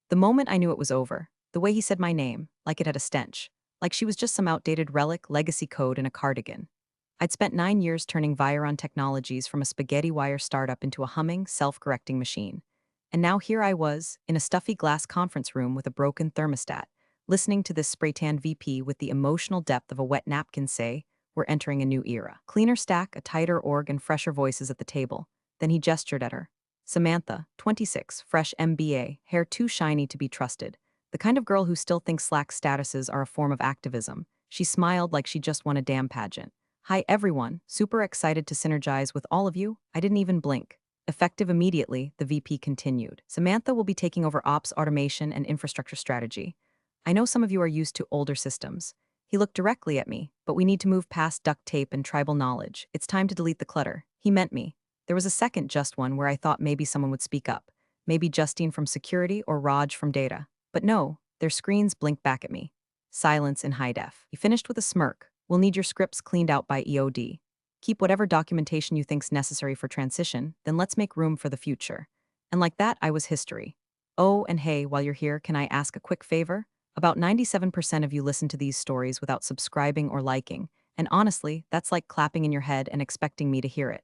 The moment I knew it was over, the way he said my name, like it had a stench, like she was just some outdated relic legacy code in a cardigan. I'd spent 9 years turning Viron Technologies from a spaghetti wire startup into a humming, self-correcting machine. And now here I was, in a stuffy glass conference room with a broken thermostat, listening to this spray-tanned VP with the emotional depth of a wet napkin say, "We're entering a new era." Cleaner stack, a tighter org, and fresher voices at the table. Then he gestured at her. Samantha, 26, fresh MBA, hair too shiny to be trusted. The kind of girl who still thinks Slack statuses are a form of activism. She smiled like she just won a damn pageant. "Hi everyone, super excited to synergize with all of you." I didn't even blink. Effective immediately, the VP continued. "Samantha will be taking over ops, automation, and infrastructure strategy. I know some of you are used to older systems." He looked directly at me, "But we need to move past duct tape and tribal knowledge. It's time to delete the clutter." He meant me. There was a second just one where I thought maybe someone would speak up. Maybe Justine from security or Raj from data. But no, their screens blinked back at me. Silence in high def. He finished with a smirk. "We'll need your scripts cleaned out by EOD. Keep whatever documentation you think's necessary for transition, then let's make room for the future." And like that, I was history. Oh, and hey, while you're here, can I ask a quick favor? About 97% of you listen to these stories without subscribing or liking, and honestly, that's like clapping in your head and expecting me to hear it.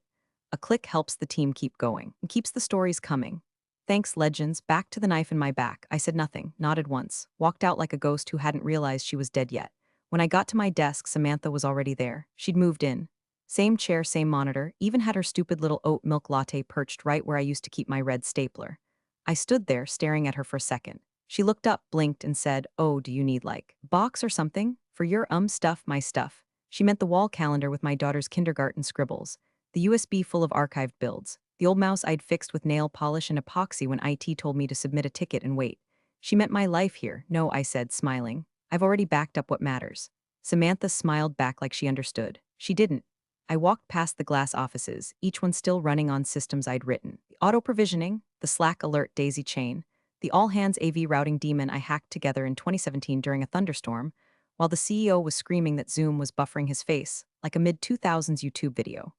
A click helps the team keep going and keeps the stories coming. Thanks, legends. Back to the knife in my back. I said nothing, nodded once, walked out like a ghost who hadn't realized she was dead yet. When I got to my desk, Samantha was already there. She'd moved in. Same chair, same monitor, even had her stupid little oat milk latte perched right where I used to keep my red stapler. I stood there, staring at her for a second. She looked up, blinked, and said, "Oh, do you need like box or something? For your stuff, my stuff." She meant the wall calendar with my daughter's kindergarten scribbles, the USB full of archived builds, the old mouse I'd fixed with nail polish and epoxy when IT told me to submit a ticket and wait. She meant my life here. "No," I said, smiling. "I've already backed up what matters." Samantha smiled back like she understood. She didn't. I walked past the glass offices, each one still running on systems I'd written. The auto-provisioning, the Slack alert daisy chain, the all-hands AV routing daemon I hacked together in 2017 during a thunderstorm, while the CEO was screaming that Zoom was buffering his face, like a mid-2000s YouTube video.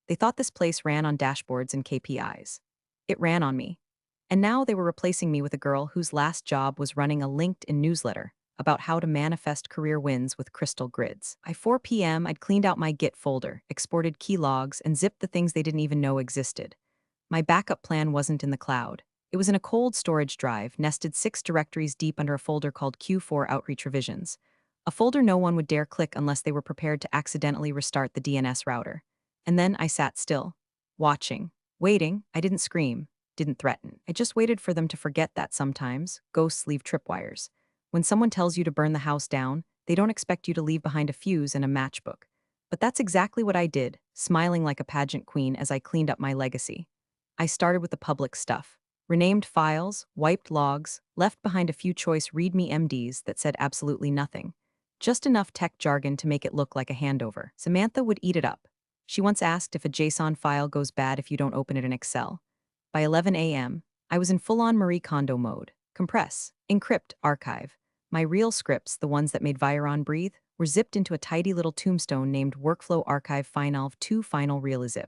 They thought this place ran on dashboards and KPIs. It ran on me. And now they were replacing me with a girl whose last job was running a LinkedIn newsletter about how to manifest career wins with crystal grids. By 4 p.m., I'd cleaned out my Git folder, exported key logs, and zipped the things they didn't even know existed. My backup plan wasn't in the cloud. It was in a cold storage drive, nested 6 directories deep under a folder called Q4 Outreach Revisions. A folder no one would dare click unless they were prepared to accidentally restart the DNS router. And then I sat still, watching, waiting. I didn't scream, didn't threaten. I just waited for them to forget that sometimes ghosts leave tripwires. When someone tells you to burn the house down, they don't expect you to leave behind a fuse and a matchbook. But that's exactly what I did, smiling like a pageant queen as I cleaned up my legacy. I started with the public stuff. Renamed files, wiped logs, left behind a few choice README MDs that said absolutely nothing. Just enough tech jargon to make it look like a handover. Samantha would eat it up. She once asked if a JSON file goes bad if you don't open it in Excel. By 11 a.m., I was in full-on Marie Kondo mode. Compress, encrypt, archive. My real scripts, the ones that made Viron breathe, were zipped into a tidy little tombstone named Workflow Archive Finalv 2 Final Realizip.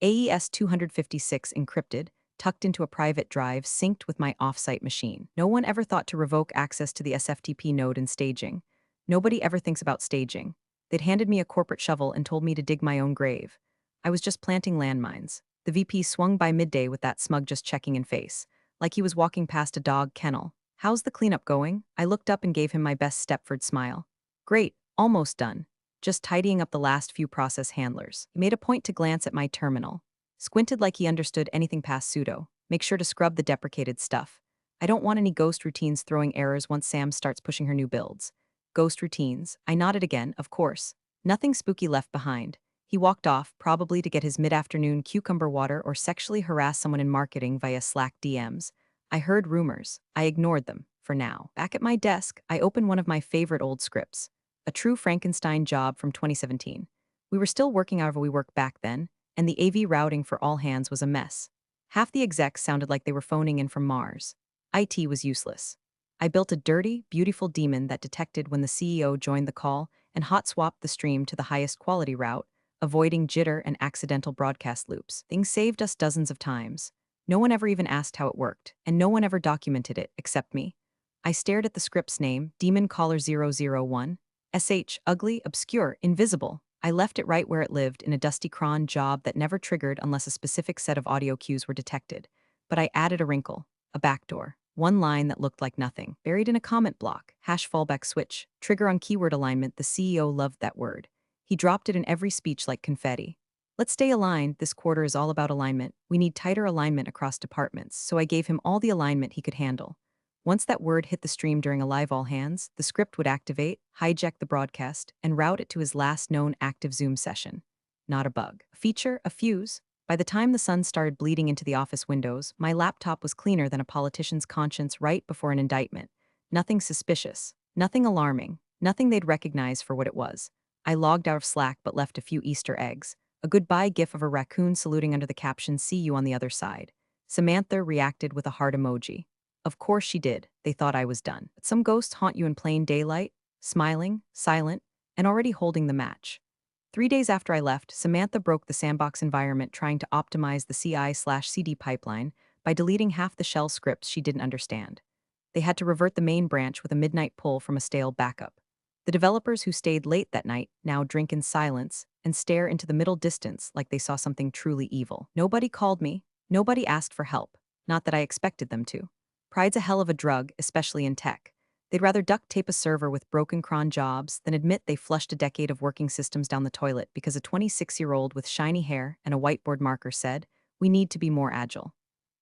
AES 256 encrypted, tucked into a private drive synced with my off-site machine. No one ever thought to revoke access to the SFTP node in staging. Nobody ever thinks about staging. They'd handed me a corporate shovel and told me to dig my own grave. I was just planting landmines. The VP swung by midday with that smug just checking in face, like he was walking past a dog kennel. "How's the cleanup going?" I looked up and gave him my best Stepford smile. "Great, almost done. Just tidying up the last few process handlers." He made a point to glance at my terminal. Squinted like he understood anything past sudo. "Make sure to scrub the deprecated stuff. I don't want any ghost routines throwing errors once Sam starts pushing her new builds." Ghost routines. I nodded again, of course. Nothing spooky left behind. He walked off, probably to get his mid-afternoon cucumber water or sexually harass someone in marketing via Slack DMs. I heard rumors. I ignored them, for now. Back at my desk, I opened one of my favorite old scripts. A true Frankenstein job from 2017. We were still working however we worked back then, and the AV routing for all hands was a mess. Half the execs sounded like they were phoning in from Mars. IT was useless. I built a dirty, beautiful daemon that detected when the CEO joined the call and hot-swapped the stream to the highest quality route, avoiding jitter and accidental broadcast loops. Things saved us dozens of times. No one ever even asked how it worked, and no one ever documented it except me. I stared at the script's name, Demon Caller 001. Ugly, obscure, invisible. I left it right where it lived in a dusty cron job that never triggered unless a specific set of audio cues were detected. But I added a wrinkle, a backdoor. One line that looked like nothing, buried in a comment block, hash fallback switch, trigger on keyword alignment. The CEO loved that word. He dropped it in every speech like confetti. Let's stay aligned. This quarter is all about alignment. We need tighter alignment across departments, so I gave him all the alignment he could handle. Once that word hit the stream during a live all hands, the script would activate, hijack the broadcast, and route it to his last known active Zoom session. Not a bug. A feature, a fuse. By the time the sun started bleeding into the office windows, my laptop was cleaner than a politician's conscience right before an indictment. Nothing suspicious, nothing alarming, nothing they'd recognize for what it was. I logged out of Slack but left a few Easter eggs. A goodbye gif of a raccoon saluting under the caption, "See you on the other side." Samantha reacted with a heart emoji. Of course she did. They thought I was done. But some ghosts haunt you in plain daylight, smiling, silent, and already holding the match. 3 days after I left, Samantha broke the sandbox environment trying to optimize the CI/CD pipeline by deleting half the shell scripts she didn't understand. They had to revert the main branch with a midnight pull from a stale backup. The developers who stayed late that night now drink in silence and stare into the middle distance like they saw something truly evil. Nobody called me. Nobody asked for help. Not that I expected them to. Pride's a hell of a drug, especially in tech. They'd rather duct tape a server with broken cron jobs than admit they flushed a decade of working systems down the toilet because a 26-year-old with shiny hair and a whiteboard marker said, "We need to be more agile."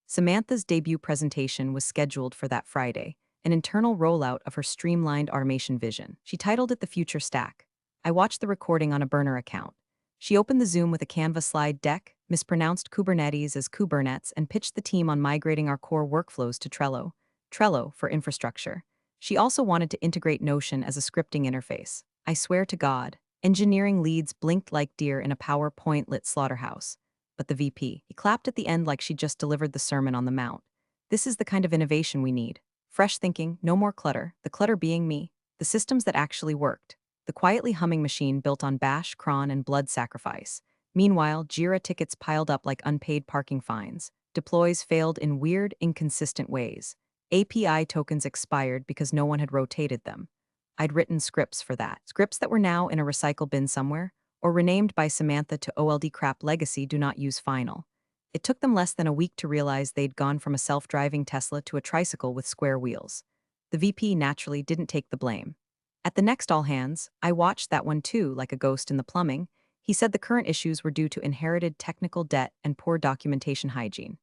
Samantha's debut presentation was scheduled for that Friday, an internal rollout of her streamlined automation vision. She titled it The Future Stack. I watched the recording on a burner account. She opened the Zoom with a Canva slide deck, mispronounced Kubernetes as Kubernetes, and pitched the team on migrating our core workflows to Trello. Trello for infrastructure. She also wanted to integrate Notion as a scripting interface. I swear to God, engineering leads blinked like deer in a PowerPoint-lit slaughterhouse. But the VP, he clapped at the end like she just delivered the Sermon on the Mount. This is the kind of innovation we need. Fresh thinking, no more clutter, the clutter being me. The systems that actually worked. The quietly humming machine built on bash, cron, and blood sacrifice. Meanwhile, Jira tickets piled up like unpaid parking fines. Deploys failed in weird, inconsistent ways. API tokens expired because no one had rotated them. I'd written scripts for that. Scripts that were now in a recycle bin somewhere, or renamed by Samantha to OLD crap legacy do not use final. It took them less than a week to realize they'd gone from a self-driving Tesla to a tricycle with square wheels. The VP naturally didn't take the blame. At the next all hands, I watched that one too, like a ghost in the plumbing. He said the current issues were due to inherited technical debt and poor documentation hygiene.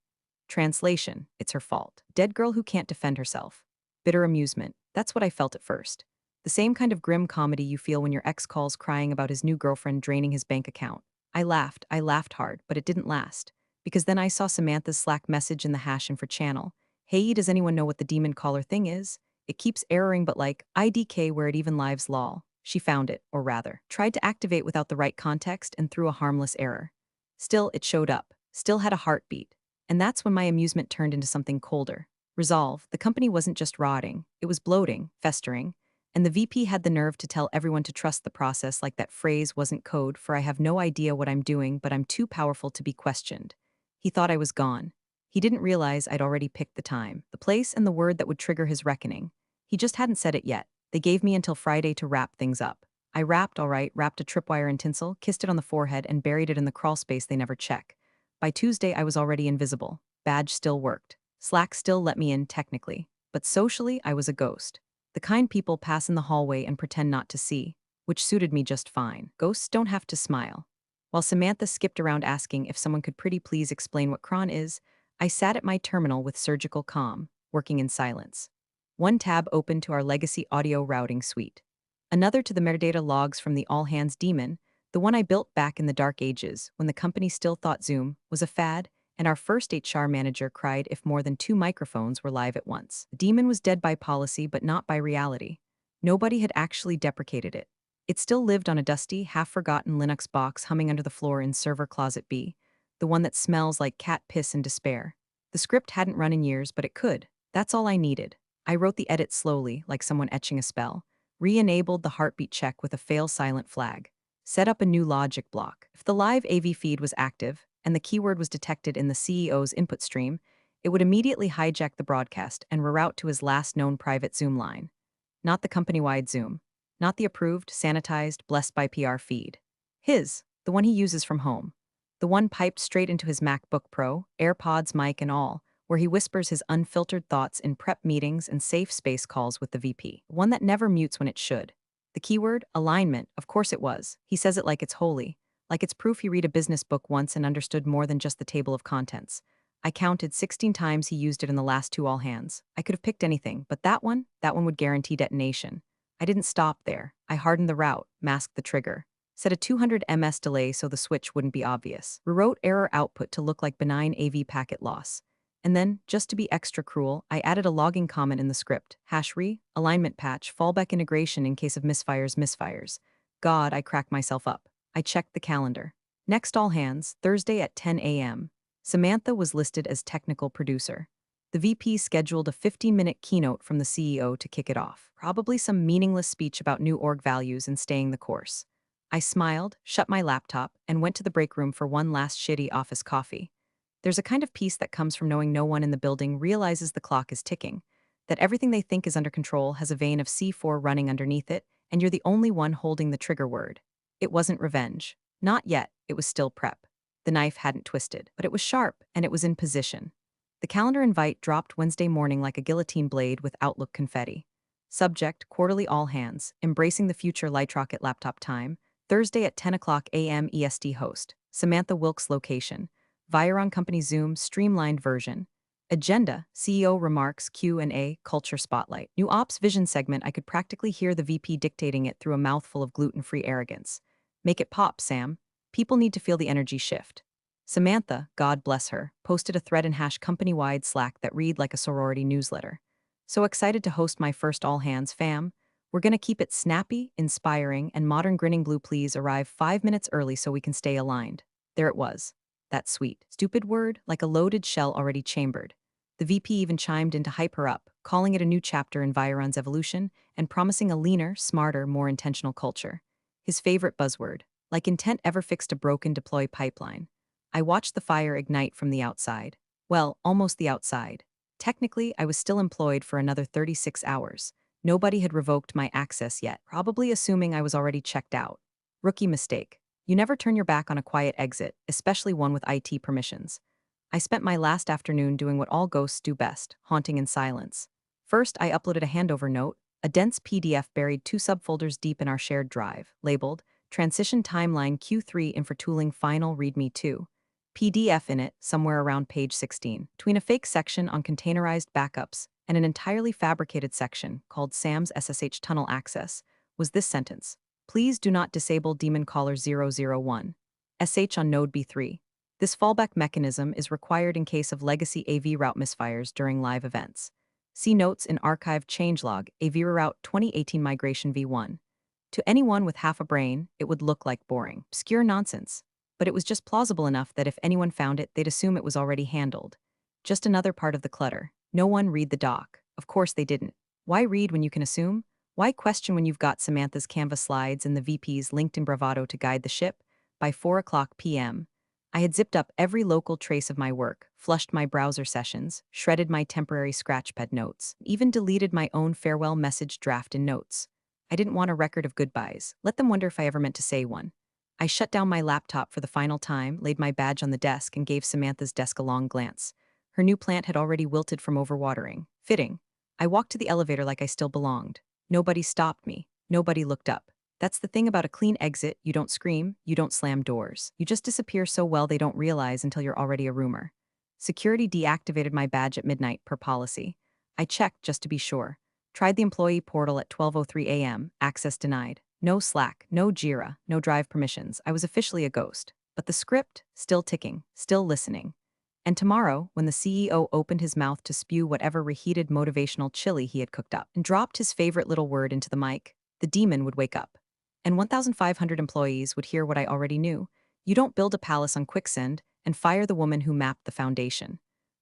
Translation, it's her fault. Dead girl who can't defend herself. Bitter amusement, that's what I felt at first. The same kind of grim comedy you feel when your ex calls crying about his new girlfriend draining his bank account. I laughed hard, but it didn't last. Because then I saw Samantha's Slack message in the hash info channel. "Hey, does anyone know what the demon caller thing is? It keeps erroring but like, IDK where it even lives lol." She found it, or rather, tried to activate without the right context and threw a harmless error. Still, it showed up. Still had a heartbeat. And that's when my amusement turned into something colder. Resolve, the company wasn't just rotting, it was bloating, festering. And the VP had the nerve to tell everyone to trust the process like that phrase wasn't code for "I have no idea what I'm doing but I'm too powerful to be questioned." He thought I was gone. He didn't realize I'd already picked the time, the place, and the word that would trigger his reckoning. He just hadn't said it yet. They gave me until Friday to wrap things up. I wrapped, all right, wrapped a tripwire in tinsel, kissed it on the forehead, and buried it in the crawl space they never check. By Tuesday, I was already invisible. Badge still worked. Slack still let me in, technically. But socially, I was a ghost. The kind people pass in the hallway and pretend not to see, which suited me just fine. Ghosts don't have to smile. While Samantha skipped around asking if someone could pretty please explain what cron is, I sat at my terminal with surgical calm, working in silence. One tab opened to our legacy audio routing suite. Another to the metadata logs from the all-hands daemon, the one I built back in the dark ages when the company still thought Zoom was a fad, and our first HR manager cried if more than 2 microphones were live at once. The daemon was dead by policy but not by reality. Nobody had actually deprecated it. It still lived on a dusty, half-forgotten Linux box humming under the floor in server closet B, the one that smells like cat piss and despair. The script hadn't run in years, but it could. That's all I needed. I wrote the edit slowly, like someone etching a spell, re-enabled the heartbeat check with a fail-silent flag, set up a new logic block. If the live AV feed was active, and the keyword was detected in the CEO's input stream, it would immediately hijack the broadcast and reroute to his last known private Zoom line. Not the company-wide Zoom. Not the approved, sanitized, blessed by PR feed. His, the one he uses from home. The one piped straight into his MacBook Pro, AirPods, mic and all, where he whispers his unfiltered thoughts in prep meetings and safe space calls with the VP. One that never mutes when it should. The keyword, alignment, of course it was. He says it like it's holy. Like it's proof he read a business book once and understood more than just the table of contents. I counted 16 times he used it in the last two all hands. I could have picked anything, but that one would guarantee detonation. I didn't stop there. I hardened the route, masked the trigger, set a 200 ms delay so the switch wouldn't be obvious, rewrote error output to look like benign AV packet loss. And then, just to be extra cruel, I added a logging comment in the script, alignment patch, fallback integration in case of misfires. God, I cracked myself up. I checked the calendar. Next all hands, Thursday at 10 a.m. Samantha was listed as technical producer. The VP scheduled a 15-minute keynote from the CEO to kick it off. Probably some meaningless speech about new org values and staying the course. I smiled, shut my laptop, and went to the break room for one last shitty office coffee. There's a kind of peace that comes from knowing no one in the building realizes the clock is ticking, that everything they think is under control has a vein of C4 running underneath it, and you're the only one holding the trigger word. It wasn't revenge. Not yet, it was still prep. The knife hadn't twisted, but it was sharp, and it was in position. The calendar invite dropped Wednesday morning like a guillotine blade with Outlook confetti. Subject, quarterly all hands, embracing the future light rocket laptop time, Thursday at 10 o'clock a.m. EST host, Samantha Wilkes location, Viron Company Zoom streamlined version. Agenda, CEO remarks, Q&A, culture spotlight. New ops vision segment, I could practically hear the VP dictating it through a mouthful of gluten-free arrogance. Make it pop, Sam. People need to feel the energy shift. Samantha, God bless her, posted a thread in company-wide Slack that read like a sorority newsletter. So excited to host my first all hands, fam. We're gonna keep it snappy, inspiring, and modern. Grinning blue, please arrive 5 minutes early so we can stay aligned. There it was. That sweet, stupid word, like a loaded shell already chambered. The VP even chimed in to hype her up, calling it a new chapter in Viron's evolution and promising a leaner, smarter, more intentional culture. His favorite buzzword, like intent ever fixed a broken deploy pipeline. I watched the fire ignite from the outside. Well, almost the outside. Technically, I was still employed for another 36 hours. Nobody had revoked my access yet, probably assuming I was already checked out. Rookie mistake. You never turn your back on a quiet exit, especially one with IT permissions. I spent my last afternoon doing what all ghosts do best, haunting in silence. First, I uploaded a handover note, a dense PDF buried 2 subfolders deep in our shared drive, labeled Transition Timeline Q3 Infra Tooling Final README 2. PDF in it, somewhere around page 16, between a fake section on containerized backups and an entirely fabricated section called Sam's SSH tunnel access, was this sentence. Please do not disable daemon caller 001. SH on node B3. This fallback mechanism is required in case of legacy AV route misfires during live events. See notes in archived changelog AV route 2018 migration V1. To anyone with half a brain, it would look like boring, obscure nonsense. But it was just plausible enough that if anyone found it, they'd assume it was already handled. Just another part of the clutter. No one read the doc. Of course they didn't. Why read when you can assume? Why question when you've got Samantha's Canva slides and the VP's LinkedIn bravado to guide the ship? By 4 o'clock p.m., I had zipped up every local trace of my work, flushed my browser sessions, shredded my temporary scratchpad notes, even deleted my own farewell message draft in Notes. I didn't want a record of goodbyes. Let them wonder if I ever meant to say one. I shut down my laptop for the final time, laid my badge on the desk, and gave Samantha's desk a long glance. Her new plant had already wilted from overwatering. Fitting. I walked to the elevator like I still belonged. Nobody stopped me. Nobody looked up. That's the thing about a clean exit. You don't scream, you don't slam doors. You just disappear so well they don't realize until you're already a rumor. Security deactivated my badge at midnight per policy. I checked just to be sure. Tried the employee portal at 12:03 a.m. Access denied. No Slack, no Jira, no Drive permissions. I was officially a ghost. But the script, still ticking, still listening. And tomorrow, when the CEO opened his mouth to spew whatever reheated motivational chili he had cooked up and dropped his favorite little word into the mic, the demon would wake up. And 1,500 employees would hear what I already knew. You don't build a palace on quicksand and fire the woman who mapped the foundation.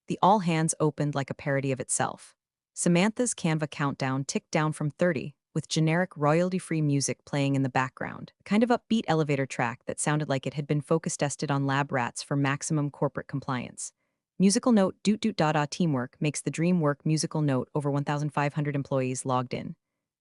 The all hands opened like a parody of itself. Samantha's Canva countdown ticked down from 30, with generic royalty-free music playing in the background, a kind of upbeat elevator track that sounded like it had been focus tested on lab rats for maximum corporate compliance. Musical note doot doot da da teamwork makes the dream work musical note over 1,500 employees logged in.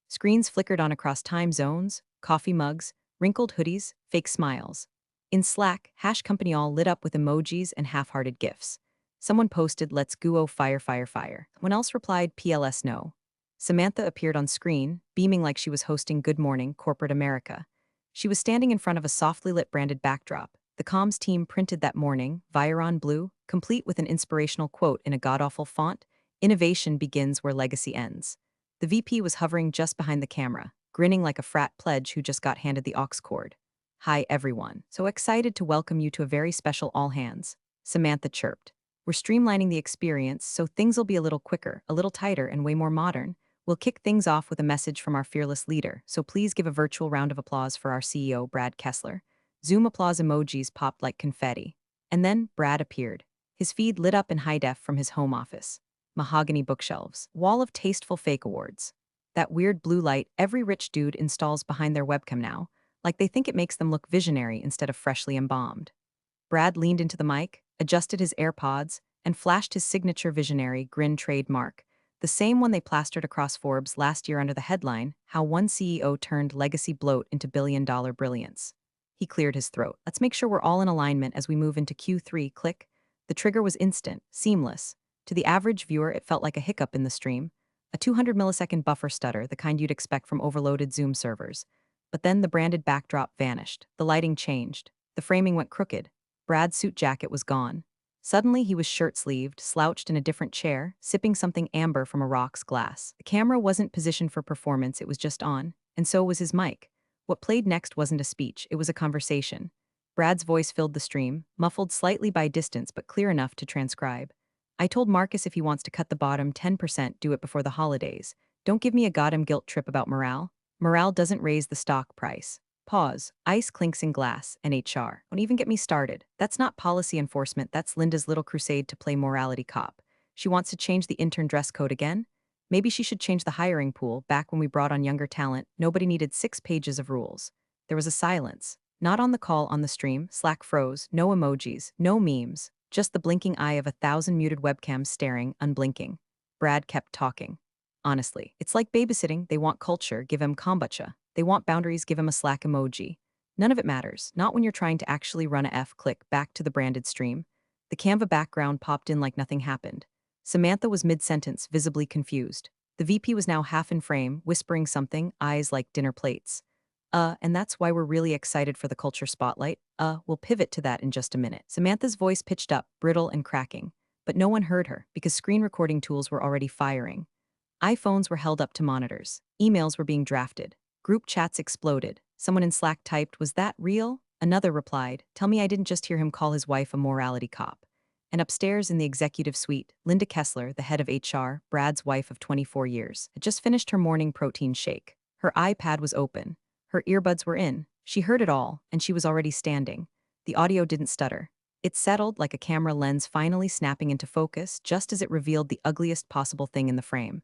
Screens flickered on across time zones, coffee mugs, wrinkled hoodies, fake smiles. In Slack, Hash Company all lit up with emojis and half-hearted gifs. Someone posted, "Let's go fire fire fire." One else replied, "PLS no." Samantha appeared on screen, beaming like she was hosting Good Morning, Corporate America. She was standing in front of a softly lit branded backdrop. The comms team printed that morning, Viron blue, complete with an inspirational quote in a god-awful font, "Innovation begins where legacy ends." The VP was hovering just behind the camera, grinning like a frat pledge who just got handed the aux cord. "Hi, everyone. So excited to welcome you to a very special all hands," Samantha chirped. "We're streamlining the experience so things will be a little quicker, a little tighter, and way more modern. We'll kick things off with a message from our fearless leader, so please give a virtual round of applause for our CEO, Brad Kessler." Zoom applause emojis popped like confetti. And then Brad appeared. His feed lit up in high def from his home office. Mahogany bookshelves, wall of tasteful fake awards. That weird blue light every rich dude installs behind their webcam now, like they think it makes them look visionary instead of freshly embalmed. Brad leaned into the mic, adjusted his AirPods, and flashed his signature visionary grin trademark, the same one they plastered across Forbes last year under the headline, "How One CEO Turned Legacy Bloat into Billion-Dollar Brilliance." He cleared his throat. "Let's make sure we're all in alignment as we move into Q3, click." The trigger was instant, seamless. To the average viewer, it felt like a hiccup in the stream, a 200 millisecond buffer stutter, the kind you'd expect from overloaded Zoom servers. But then the branded backdrop vanished, the lighting changed, the framing went crooked. Brad's suit jacket was gone. Suddenly, he was shirt-sleeved, slouched in a different chair, sipping something amber from a rocks glass. The camera wasn't positioned for performance, it was just on, and so was his mic. What played next wasn't a speech, it was a conversation. Brad's voice filled the stream, muffled slightly by distance but clear enough to transcribe. "I told Marcus if he wants to cut the bottom 10%, do it before the holidays. Don't give me a goddamn guilt trip about morale. Morale doesn't raise the stock price." Pause. Ice clinks in glass, and HR. Don't even get me started. That's not policy enforcement, that's Linda's little crusade to play morality cop. She wants to change the intern dress code again? Maybe she should change the hiring pool. Back when we brought on younger talent, nobody needed 6 pages of rules. There was a silence. Not on the call, on the stream. Slack froze. No emojis. No memes. Just the blinking eye of 1,000 muted webcams staring, unblinking. Brad kept talking. "Honestly, it's like babysitting. They want culture, give him kombucha. They want boundaries, give him a Slack emoji. None of it matters, not when you're trying to actually run a F-click back to the branded stream." The Canva background popped in like nothing happened. Samantha was mid-sentence, visibly confused. The VP was now half in frame, whispering something, eyes like dinner plates. And that's why we're really excited for the culture spotlight. We'll pivot to that in just a minute." Samantha's voice pitched up, brittle and cracking. But no one heard her, because screen recording tools were already firing. iPhones were held up to monitors. Emails were being drafted. Group chats exploded. Someone in Slack typed, "Was that real?" Another replied, "Tell me I didn't just hear him call his wife a morality cop." And upstairs in the executive suite, Linda Kessler, the head of HR, Brad's wife of 24 years, had just finished her morning protein shake. Her iPad was open. Her earbuds were in. She heard it all, and she was already standing. The audio didn't stutter. It settled like a camera lens finally snapping into focus just as it revealed the ugliest possible thing in the frame.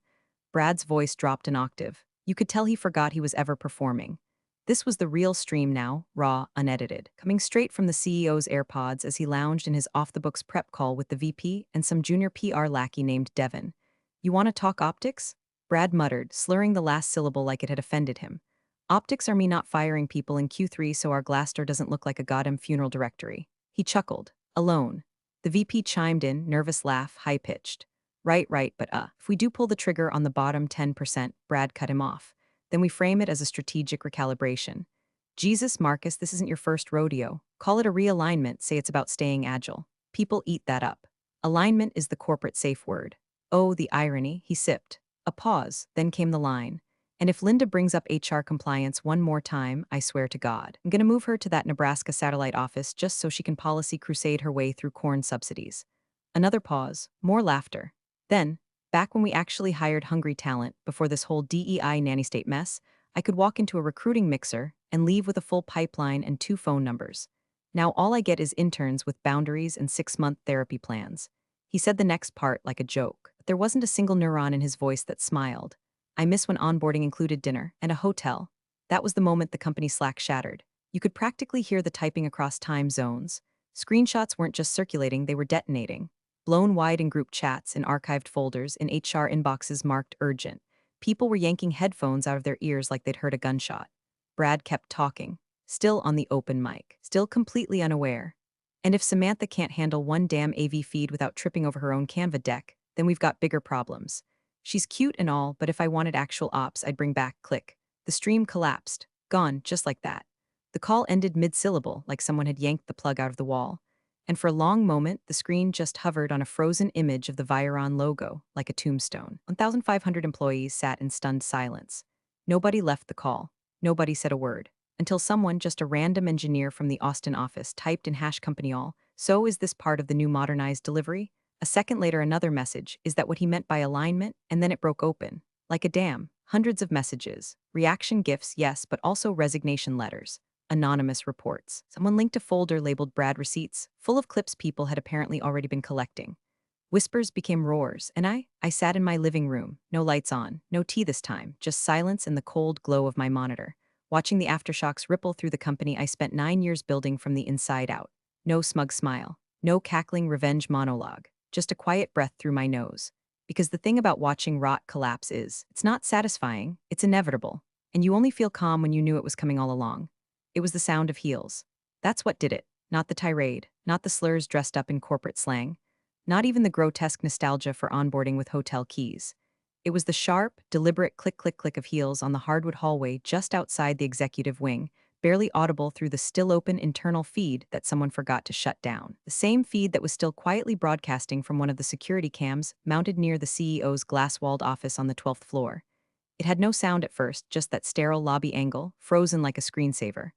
Brad's voice dropped an octave. You could tell he forgot he was ever performing. This was the real stream now, raw, unedited, coming straight from the CEO's AirPods as he lounged in his off-the-books prep call with the VP and some junior PR lackey named Devin. "You want to talk optics?" Brad muttered, slurring the last syllable like it had offended him. "Optics are me not firing people in Q3 so our Glassdoor doesn't look like a goddamn funeral directory." He chuckled. "Alone." The VP chimed in, nervous laugh, high-pitched. Right, but if we do pull the trigger on the bottom 10%, Brad cut him off. Then we frame it as a strategic recalibration. Jesus, Marcus, this isn't your first rodeo. Call it a realignment, say it's about staying agile. People eat that up. Alignment is the corporate safe word. Oh, the irony, he sipped. A pause, then came the line. "And if Linda brings up HR compliance one more time, I swear to God, I'm gonna move her to that Nebraska satellite office just so she can policy crusade her way through corn subsidies." Another pause, more laughter. Then, back when we actually hired hungry talent, before this whole DEI nanny state mess, I could walk into a recruiting mixer and leave with a full pipeline and 2 phone numbers. Now all I get is interns with boundaries and 6-month therapy plans. He said the next part like a joke, but there wasn't a single neuron in his voice that smiled. I miss when onboarding included dinner and a hotel. That was the moment the company Slack shattered. You could practically hear the typing across time zones. Screenshots weren't just circulating, they were detonating. Blown wide in group chats, in archived folders, in HR inboxes marked urgent. People were yanking headphones out of their ears like they'd heard a gunshot. Brad kept talking, still on the open mic, still completely unaware. And if Samantha can't handle one damn AV feed without tripping over her own Canva deck, then we've got bigger problems. She's cute and all, but if I wanted actual ops, I'd bring back click. The stream collapsed. Gone, just like that. The call ended mid-syllable, like someone had yanked the plug out of the wall. And for a long moment, the screen just hovered on a frozen image of the Viron logo, like a tombstone. 1,500 employees sat in stunned silence. Nobody left the call. Nobody said a word. Until someone, just a random engineer from the Austin office, typed in #company all, "So is this part of the new modernized delivery?" A second later, another message, "Is that what he meant by alignment?" And then it broke open. Like a dam, hundreds of messages. Reaction gifs, yes, but also resignation letters. Anonymous reports. Someone linked a folder labeled Brad Receipts, full of clips people had apparently already been collecting. Whispers became roars, and I sat in my living room, no lights on, no tea this time, just silence and the cold glow of my monitor, watching the aftershocks ripple through the company I spent 9 years building from the inside out. No smug smile, no cackling revenge monologue, just a quiet breath through my nose. Because the thing about watching rot collapse is, it's not satisfying, it's inevitable, and you only feel calm when you knew it was coming all along. It was the sound of heels. That's what did it, not the tirade, not the slurs dressed up in corporate slang. Not even the grotesque nostalgia for onboarding with hotel keys. It was the sharp, deliberate click-click-click of heels on the hardwood hallway just outside the executive wing, barely audible through the still-open internal feed that someone forgot to shut down. The same feed that was still quietly broadcasting from one of the security cams mounted near the CEO's glass-walled office on the 12th floor. It had no sound at first, just that sterile lobby angle, frozen like a screensaver.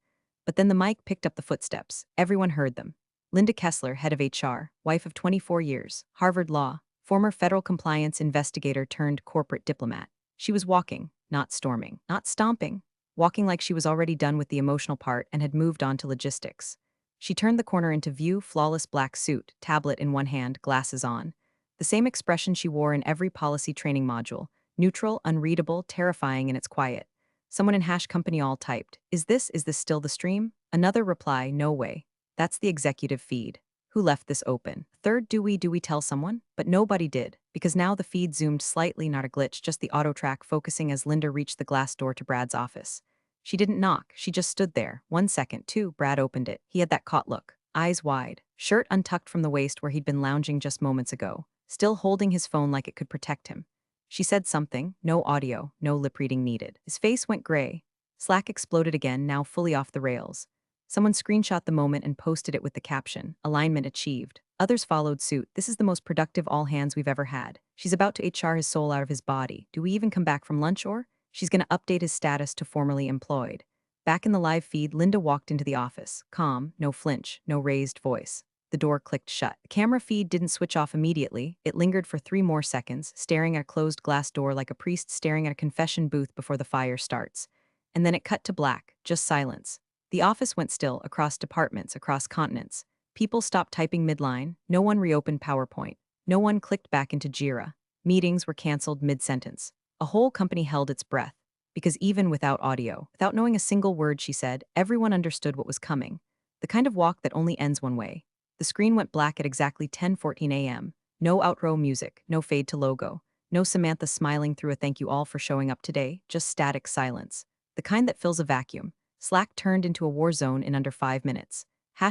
But then the mic picked up the footsteps. Everyone heard them. Linda Kessler, head of HR, wife of 24 years, Harvard Law, former federal compliance investigator turned corporate diplomat. She was walking, not storming, not stomping, walking like she was already done with the emotional part and had moved on to logistics. She turned the corner into view, flawless black suit, tablet in one hand, glasses on. The same expression she wore in every policy training module, neutral, unreadable, terrifying in its quiet. Someone in #company all typed, is this still the stream? Another reply, no way. That's the executive feed. Who left this open? Third, do we tell someone? But nobody did, because now the feed zoomed slightly, not a glitch, just the auto track focusing as Linda reached the glass door to Brad's office. She didn't knock, she just stood there. 1 second, 2, Brad opened it. He had that caught look, eyes wide, shirt untucked from the waist where he'd been lounging just moments ago, still holding his phone like it could protect him. She said something, no audio, no lip reading needed. His face went gray. Slack exploded again, now fully off the rails. Someone screenshot the moment and posted it with the caption, "Alignment achieved." Others followed suit. "This is the most productive all hands we've ever had. She's about to HR his soul out of his body. Do we even come back from lunch or?" She's going to update his status to formerly employed. Back in the live feed, Linda walked into the office. Calm, no flinch, no raised voice. The door clicked shut. The camera feed didn't switch off immediately. It lingered for 3 more seconds, staring at a closed glass door like a priest staring at a confession booth before the fire starts. And then it cut to black, just silence. The office went still, across departments, across continents. People stopped typing midline, no one reopened PowerPoint, no one clicked back into Jira. Meetings were canceled mid-sentence. A whole company held its breath, because even without audio, without knowing a single word she said, everyone understood what was coming. The kind of walk that only ends one way. The screen went black at exactly 10:14 a.m. No outro music, no fade to logo, no Samantha smiling through a "thank you all for showing up today," just static silence. The kind that fills a vacuum. Slack turned into a war zone in under 5 minutes.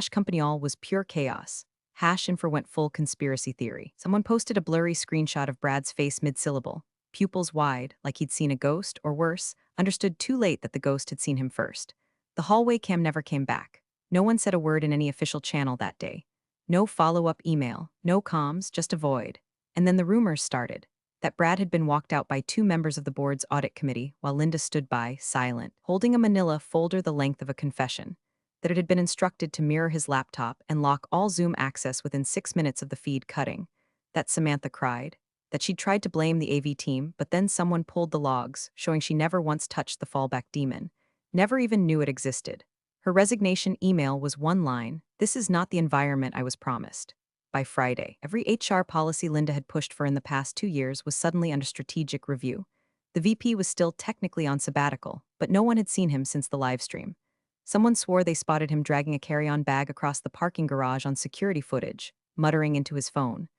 #company all was pure chaos. #info went full conspiracy theory. Someone posted a blurry screenshot of Brad's face mid-syllable. Pupils wide, like he'd seen a ghost, or worse, understood too late that the ghost had seen him first. The hallway cam never came back. No one said a word in any official channel that day. No follow-up email, no comms, just a void. And then the rumors started. That Brad had been walked out by 2 members of the board's audit committee while Linda stood by, silent, holding a manila folder the length of a confession. That it had been instructed to mirror his laptop and lock all Zoom access within 6 minutes of the feed cutting. That Samantha cried. That she'd tried to blame the AV team, but then someone pulled the logs, showing she never once touched the fallback demon. Never even knew it existed. Her resignation email was one line, "This is not the environment I was promised." By Friday, every HR policy Linda had pushed for in the past 2 years was suddenly under strategic review. The VP was still technically on sabbatical, but no one had seen him since the live stream. Someone swore they spotted him dragging a carry-on bag across the parking garage on security footage, muttering into his phone.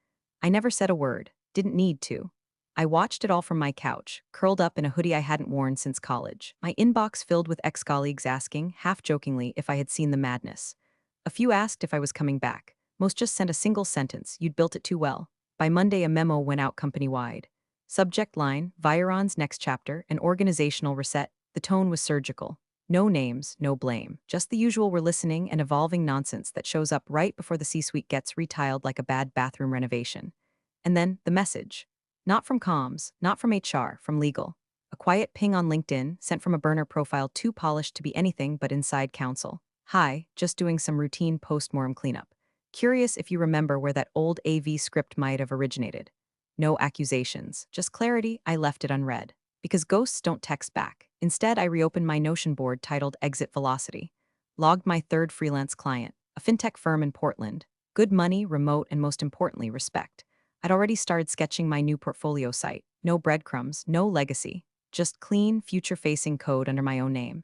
I never said a word, didn't need to. I watched it all from my couch, curled up in a hoodie I hadn't worn since college, my inbox filled with ex-colleagues asking, half-jokingly, if I had seen the madness. A few asked if I was coming back. Most just sent a single sentence, "You'd built it too well." By Monday, a memo went out company-wide. Subject line, Viron's next chapter, an organizational reset. The tone was surgical. No names, no blame. Just the usual we're listening and evolving nonsense that shows up right before the C-suite gets retiled like a bad bathroom renovation. And then, the message. Not from comms, not from HR, from legal. A quiet ping on LinkedIn, sent from a burner profile too polished to be anything but inside counsel. Hi, just doing some routine post-mortem cleanup. Curious if you remember where that old AV script might have originated. No accusations, just clarity. I left it unread. Because ghosts don't text back. Instead, I reopened my Notion board titled Exit Velocity. Logged my third freelance client, a fintech firm in Portland. Good money, remote, and most importantly, respect. I'd already started sketching my new portfolio site. No breadcrumbs, no legacy. Just clean, future-facing code under my own name.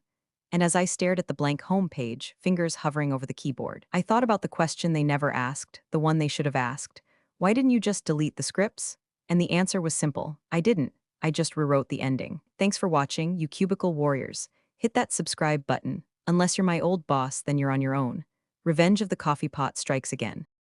And as I stared at the blank home page, fingers hovering over the keyboard, I thought about the question they never asked, the one they should have asked. Why didn't you just delete the scripts? And the answer was simple. I didn't. I just rewrote the ending. Thanks for watching, you cubicle warriors. Hit that subscribe button. Unless you're my old boss, then you're on your own. Revenge of the coffee pot strikes again.